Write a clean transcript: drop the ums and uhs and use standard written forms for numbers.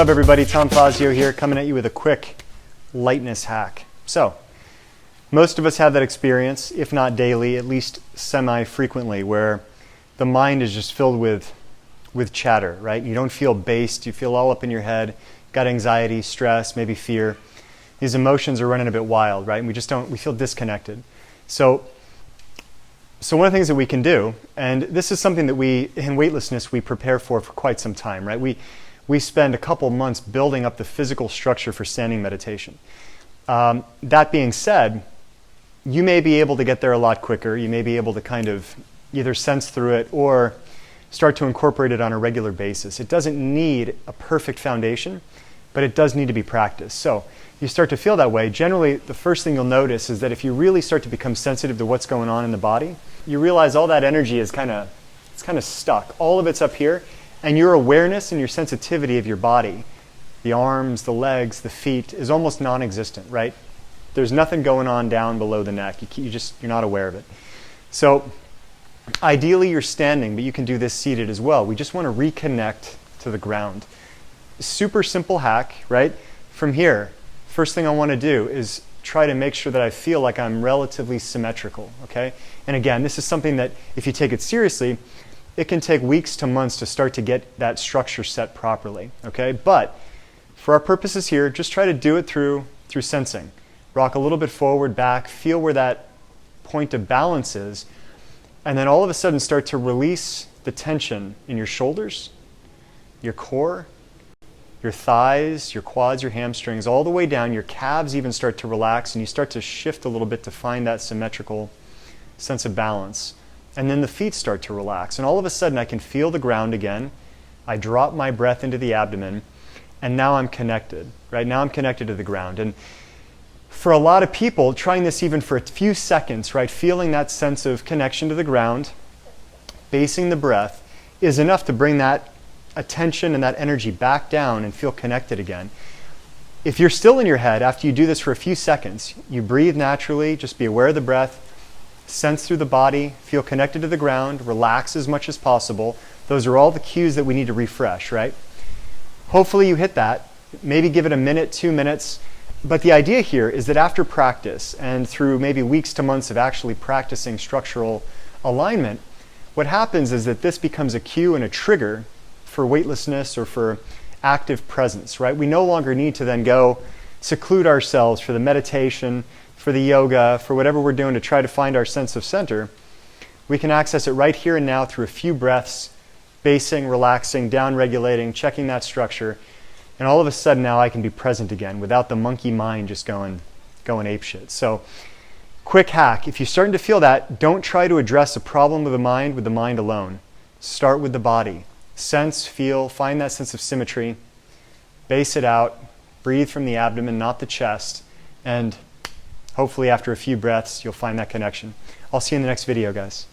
What's up everybody, Tom Fazio here, coming at you with a quick lightness hack. So, most of us have that experience, if not daily, at least semi-frequently, where the mind is just filled with chatter, right? You don't feel based, you feel all up in your head, got anxiety, stress, maybe fear. These emotions are running a bit wild, right? And we feel disconnected. So one of the things that we can do, and this is something that in Weightlessness, we prepare for quite some time, right? We spend a couple months building up the physical structure for standing meditation. That being said, you may be able to get there a lot quicker. You may be able to kind of either sense through it or start to incorporate it on a regular basis. It doesn't need a perfect foundation, but it does need to be practiced. So you start to feel that way. Generally, the first thing you'll notice is that if you really start to become sensitive to what's going on in the body, you realize all that energy is kind of stuck. All of it's up here. And your awareness and your sensitivity of your body, the arms, the legs, the feet, is almost non-existent, right? There's nothing going on down below the neck. You're not aware of it. So ideally you're standing, but you can do this seated as well. We just want to reconnect to the ground. Super simple hack, right? From here, first thing I want to do is try to make sure that I feel like I'm relatively symmetrical, okay? And again, this is something that if you take it seriously, it can take weeks to months to start to get that structure set properly, okay? But for our purposes here, just try to do it through sensing. Rock a little bit forward, back, feel where that point of balance is, and then all of a sudden start to release the tension in your shoulders, your core, your thighs, your quads, your hamstrings, all the way down. Your calves even start to relax, and you start to shift a little bit to find that symmetrical sense of balance. And then the feet start to relax. And all of a sudden I can feel the ground again. I drop my breath into the abdomen. And now I'm connected, right? Now I'm connected to the ground. And for a lot of people, trying this even for a few seconds, right? Feeling that sense of connection to the ground, basing the breath, is enough to bring that attention and that energy back down and feel connected again. If you're still in your head after you do this for a few seconds, you breathe naturally, just be aware of the breath, sense through the body, feel connected to the ground, relax as much as possible. Those are all the cues that we need to refresh, right? Hopefully you hit that. Maybe give it a minute, 2 minutes. But the idea here is that after practice and through maybe weeks to months of actually practicing structural alignment, what happens is that this becomes a cue and a trigger for weightlessness or for active presence, right? We no longer need to then go seclude ourselves for the meditation, for the yoga, for whatever we're doing to try to find our sense of center. We can access it right here and now through a few breaths, basing, relaxing, down-regulating, checking that structure, and all of a sudden now I can be present again without the monkey mind just going apeshit. So, quick hack, if you're starting to feel that, don't try to address a problem with the mind alone. Start with the body. Sense, feel, find that sense of symmetry, base it out, breathe from the abdomen, not the chest, and hopefully after a few breaths, you'll find that connection. I'll see you in the next video, guys.